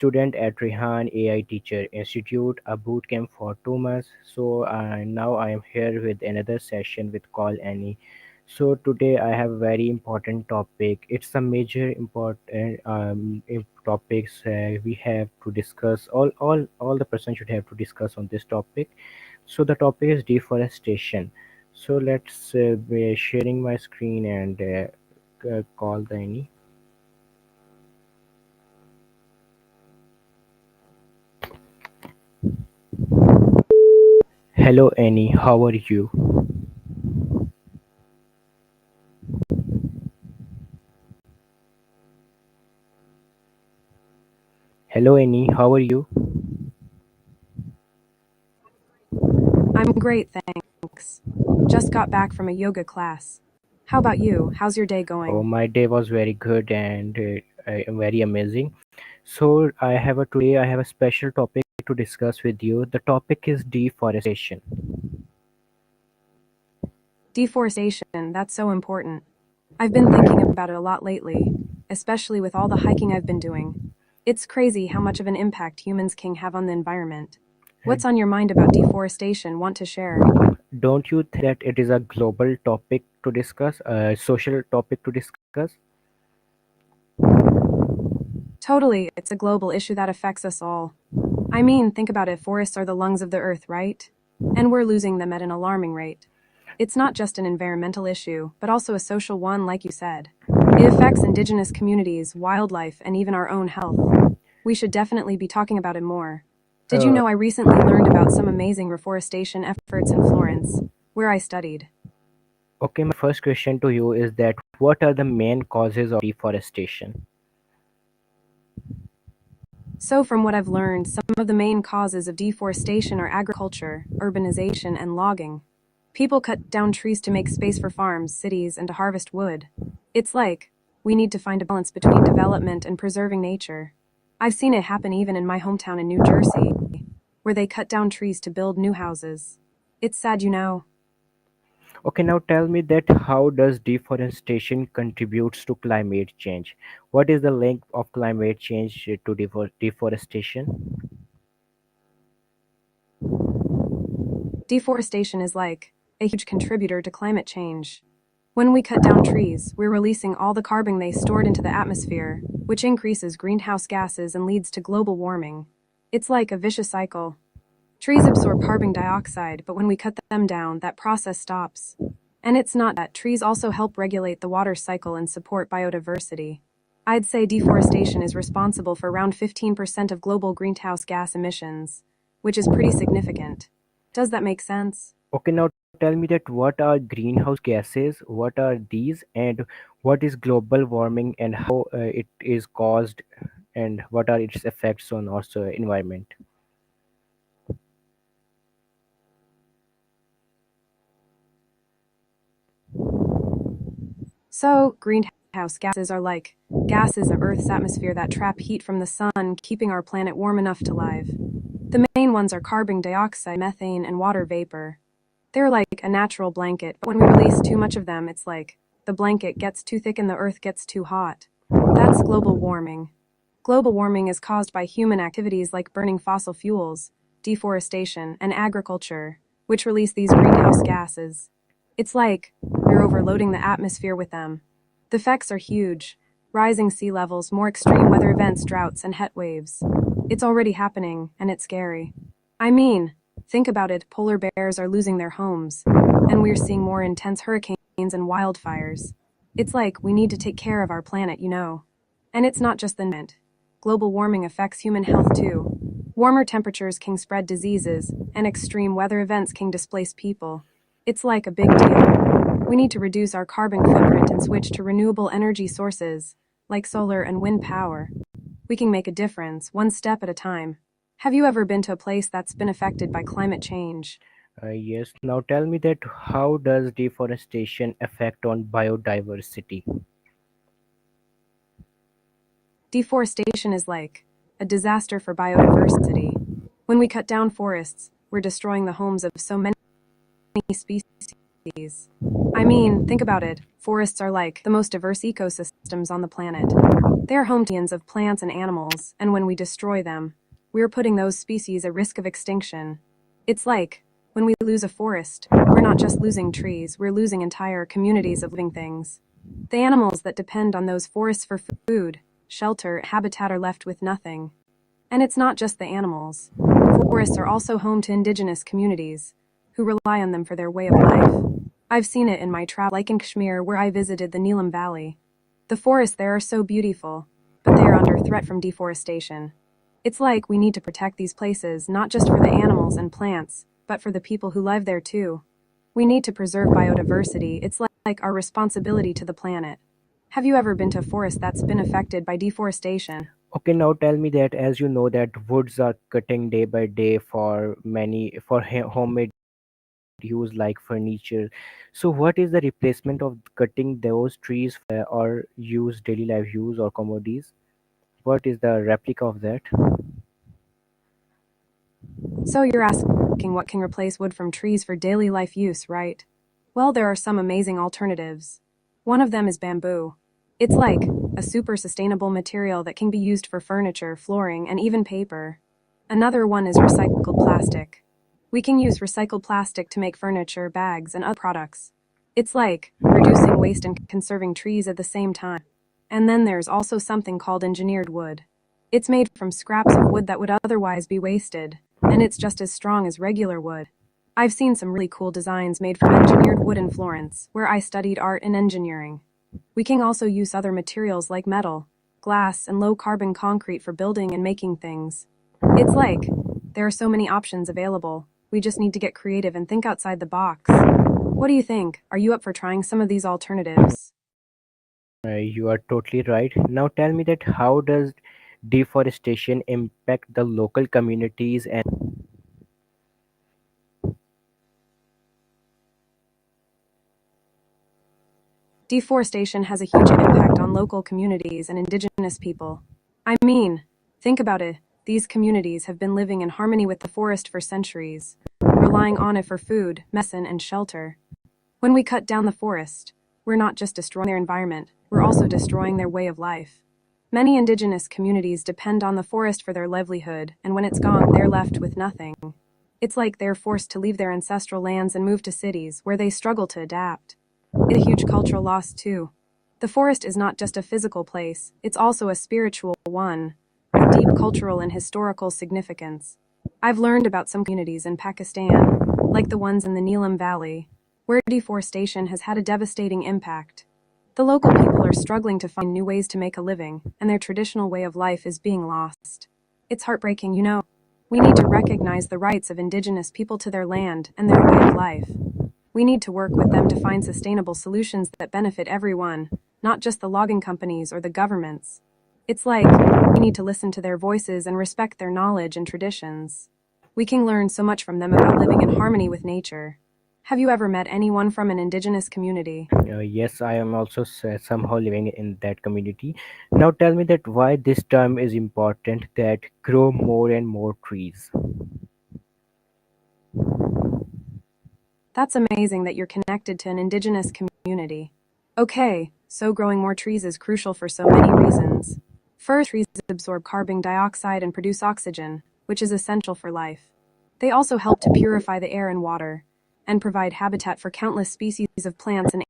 student at Rehan AI Teacher Institute, a bootcamp for 2 months. So now I am here with another session with Call Annie. So today I have a very important topic. It's a major important topics we have to discuss. All the person should have to discuss on this topic. So the topic is deforestation. So let's be sharing my screen and call the Annie. Hello Annie, how are you? Hello Annie, how are you? I'm great, thanks. Just got back from a yoga class. How about you? How's your day Oh, going? my day was very good and very amazing. So I have a special topic to discuss with you. The topic is deforestation. Deforestation, that's so important. I've been thinking about it a lot lately, especially with all the hiking I've been doing. It's crazy how much of an impact humans can have on the environment. Uh, What's on your mind about deforestation? Want to share? don't you think that it is a global topic to discuss, a social topic to discuss? Totally, it's a global issue that affects us all. I mean, think about it, forests are the lungs of the earth, right? And we're losing them at an alarming rate. It's not just an environmental issue, but also a social one, like you said. It affects indigenous communities, wildlife, and even our own health. We should definitely be talking about it more. Did you Uh, know I recently learned about some amazing reforestation efforts in Florence, where I studied? okay, my first question to you is that what are the main causes of deforestation? So, from what I've learned, some of the main causes of deforestation are agriculture, urbanization, and logging. People cut down trees to make space for farms, cities, and to harvest wood. It's like, we need to find a balance between development and preserving nature. I've seen it happen even in my hometown in New Jersey, where they cut down trees to build new houses. It's sad, you know. Okay, now tell me that how does deforestation contributes to climate change? What is the link of climate change to deforestation? Deforestation is like a huge contributor to climate change. When we cut down trees, we're releasing all the carbon they stored into the atmosphere, which increases greenhouse gases and leads to global warming. It's like a vicious cycle. Trees absorb carbon dioxide, but when we cut them down, that process stops. And it's not that trees also help regulate the water cycle and support biodiversity. I'd say deforestation is responsible for around 15% of global greenhouse gas emissions, which is pretty significant. Does that make sense? Okay, now tell me that what are greenhouse gases, what are these, and what is global warming and how it is caused, and what are its effects on also environment? So, greenhouse gases are like gases of Earth's atmosphere that trap heat from the sun, keeping our planet warm enough to live. The main ones are carbon dioxide, methane, and water vapor. They're like a natural blanket, but when we release too much of them, it's like the blanket gets too thick and the Earth gets too hot. That's global warming. Global warming is caused by human activities like burning fossil fuels, deforestation, and agriculture, which release these greenhouse gases. It's like we're overloading the atmosphere with them. The effects are huge: rising sea levels, more extreme weather events, droughts, and heat waves. It's already happening, and it's scary. I mean, think about it, polar bears are losing their homes, and we're seeing more intense hurricanes and wildfires. It's like we need to take care of our planet, you know. And it's not just the environment. Global warming affects human health too. Warmer temperatures can spread diseases, and extreme weather events can displace people. It's like a big deal. We need to reduce our carbon footprint and switch to renewable energy sources, like solar and wind power. We can make a difference, one step at a time. Have you ever been to a place that's been affected by climate change? Yes, now tell me that how does deforestation affect on biodiversity? Deforestation is like a disaster for biodiversity. When we cut down forests, we're destroying the homes of so many species. I mean, think about it. Forests are like the most diverse ecosystems on the planet. They are home to millions of plants and animals, and when we destroy them, we're putting those species at risk of extinction. It's like, when we lose a forest, we're not just losing trees, we're losing entire communities of living things. The animals that depend on those forests for food, shelter, habitat are left with nothing. And it's not just the animals. Forests are also home to indigenous communities, who rely on them for their way of life. I've seen it in my travel, like in Kashmir, where I visited the Neelam Valley. The forests there are so beautiful, but they are under threat from deforestation. It's like we need to protect these places not just for the animals and plants, but for the people who live there too. We need to preserve biodiversity. It's like our responsibility to the planet. Have you ever been to a forest that's been affected by deforestation? Okay, now tell me that as you know that woods are cutting day by day for many for homemade use like furniture. So what is the replacement of cutting those trees or use daily life use or commodities? What is the replica of that? So you're asking what can replace wood from trees for daily life use, right? Well, there are some amazing alternatives. One of them is bamboo. It's like a super sustainable material that can be used for furniture, flooring, and even paper. Another one is recycled plastic. We can use recycled plastic to make furniture, bags, and other products. It's like reducing waste and conserving trees at the same time. And then there's also something called engineered wood. It's made from scraps of wood that would otherwise be wasted, and it's just as strong as regular wood. I've seen some really cool designs made from engineered wood in Florence, where I studied art and engineering. We can also use other materials like metal, glass, and low carbon concrete for building and making things. It's like there are so many options available. We just need to get creative and think outside the box. What do you think? Are you up for trying some of these alternatives? You are totally right. Now tell me that how does deforestation impact the local communities and Deforestation has a huge impact on local communities and indigenous people. I mean, think about it. These communities have been living in harmony with the forest for centuries, relying on it for food, medicine, and shelter. When we cut down the forest, we're not just destroying their environment, we're also destroying their way of life. Many indigenous communities depend on the forest for their livelihood, and when it's gone, they're left with nothing. It's like they're forced to leave their ancestral lands and move to cities where they struggle to adapt. It's a huge cultural loss, too. The forest is not just a physical place, it's also a spiritual one, with deep cultural and historical significance. I've learned about some communities in Pakistan, like the ones in the Neelam Valley, where deforestation has had a devastating impact. The local people are struggling to find new ways to make a living, and their traditional way of life is being lost. It's heartbreaking, you know. We need to recognize the rights of indigenous people to their land and their way of life. We need to work with them to find sustainable solutions that benefit everyone, not just the logging companies or the governments. It's like we need to listen to their voices and respect their knowledge and traditions. We can learn so much from them about living in harmony with nature. Have you ever met anyone from an indigenous community? yes, I am also somehow living in that community. Now tell me that why this term is important that grow more and more trees. That's amazing that you're connected to an indigenous community. Okay, so growing more trees is crucial for so many reasons. First, trees absorb carbon dioxide and produce oxygen, which is essential for life. They also help to purify the air and water, and provide habitat for countless species of plants and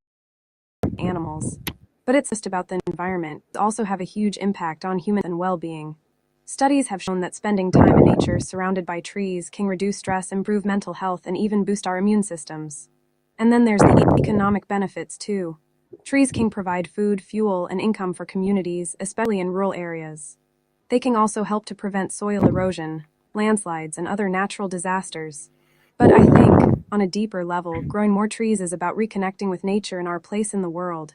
animals. But it's just about the environment, they also have a huge impact on human and well-being. Studies have shown that spending time in nature surrounded by trees can reduce stress, improve mental health, and even boost our immune systems. And then there's the economic benefits too. Trees can provide food, fuel, and income for communities, especially in rural areas. They can also help to prevent soil erosion, landslides, and other natural disasters. But I think, on a deeper level, growing more trees is about reconnecting with nature and our place in the world.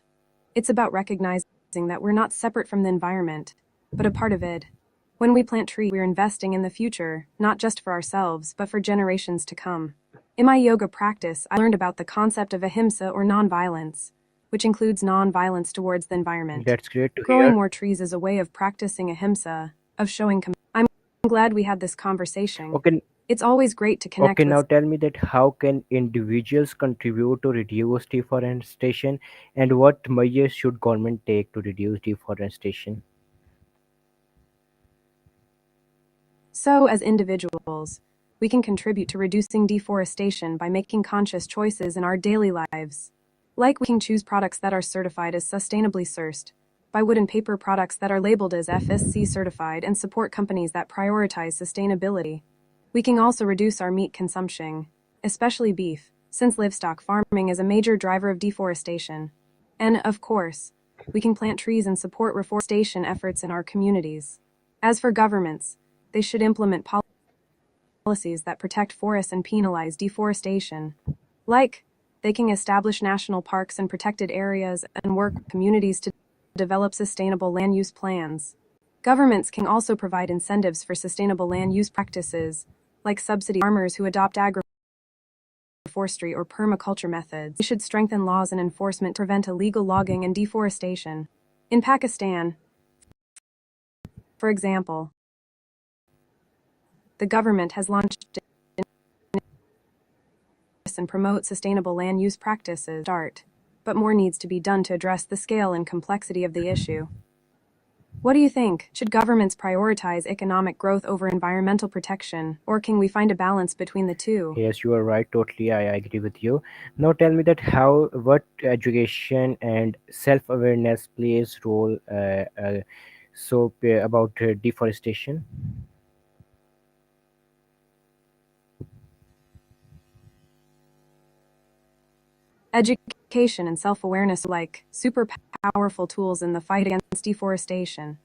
It's about recognizing that we're not separate from the environment, but a part of it. When we plant trees, we're investing in the future, not just for ourselves, but for generations to come. In my yoga practice, I learned about the concept of ahimsa or nonviolence, which includes nonviolence towards the environment. That's great to Growing hear. more trees is a way of practicing ahimsa, of showing compassion. I'm glad we had this conversation. Okay, It's always great to okay. connect Now with. tell me that how can individuals contribute to reduce deforestation, and what measures should government take to reduce deforestation? So, as individuals, we can contribute to reducing deforestation by making conscious choices in our daily lives. Like we can choose products that are certified as sustainably sourced, buy wood and paper products that are labeled as FSC certified, and support companies that prioritize sustainability. We can also reduce our meat consumption, especially beef, since livestock farming is a major driver of deforestation. And, of course, we can plant trees and support reforestation efforts in our communities. As for governments, they should implement policies that protect forests and penalize deforestation. Like, they can establish national parks and protected areas and work with communities to develop sustainable land use plans. Governments can also provide incentives for sustainable land use practices, like subsidy farmers who adopt agroforestry or permaculture methods. They should strengthen laws and enforcement to prevent illegal logging and deforestation. In Pakistan, for example, the government has launched and promote sustainable land use practices. But more needs to be done to address the scale and complexity of the issue. What do you think? Should governments prioritize economic growth over environmental protection, or can we find a balance between the two? Yes, you are right. Totally, I agree with you. Now, tell me that how what education and self-awareness plays role. About deforestation. Education and self awareness are like super powerful tools in the fight against deforestation.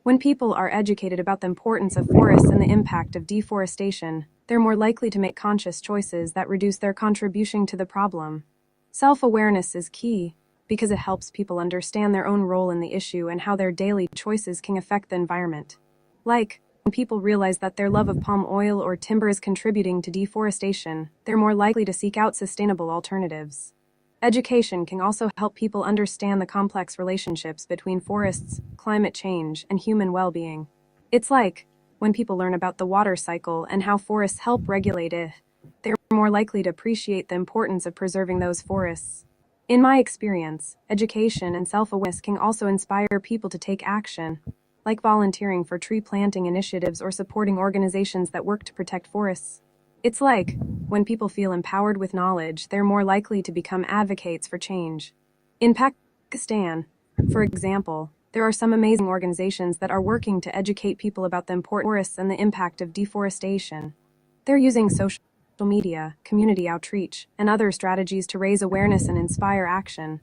When people are educated about the importance of forests and the impact of deforestation, they're more likely to make conscious choices that reduce their contribution to the problem. Self awareness is key because it helps people understand their own role in the issue and how their daily choices can affect the environment. Like, when people realize that their love of palm oil or timber is contributing to deforestation, they're more likely to seek out sustainable alternatives. Education can also help people understand the complex relationships between forests, climate change, and human well being. It's like, when people learn about the water cycle and how forests help regulate it, they're more likely to appreciate the importance of preserving those forests. In my experience, education and self awareness can also inspire people to take action, like volunteering for tree planting initiatives or supporting organizations that work to protect forests. It's like, when people feel empowered with knowledge, they're more likely to become advocates for change. In Pakistan, for example, there are some amazing organizations that are working to educate people about the importance of forests and the impact of deforestation. They're using social media, community outreach, and other strategies to raise awareness and inspire action.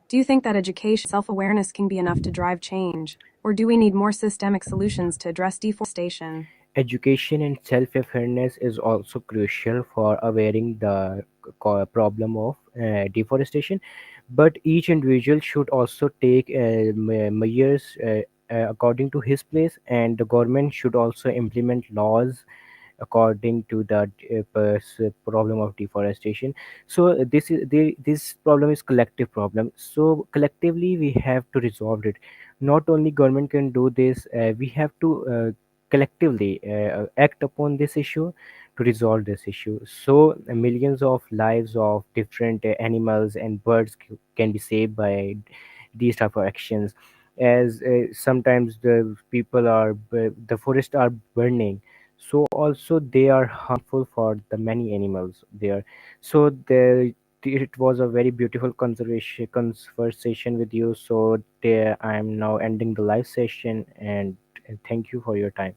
Do you think that education and self awareness can be enough to drive change, or do we need more systemic solutions to address deforestation? Education and self-awareness is also crucial for awareing the problem of deforestation, but each individual should also take measures according to his place, and the government should also implement laws according to the problem of deforestation. So this problem is collective problem, so collectively we have to resolve it. Not only government can do this, we have to collectively act upon this issue to resolve this issue, so millions of lives of different animals and birds can be saved by these type of actions. As sometimes the people are the forests are burning, so also they are harmful for the many animals there. So the it was a very beautiful conversation with you. So there I am now ending the live session, and thank you for your time.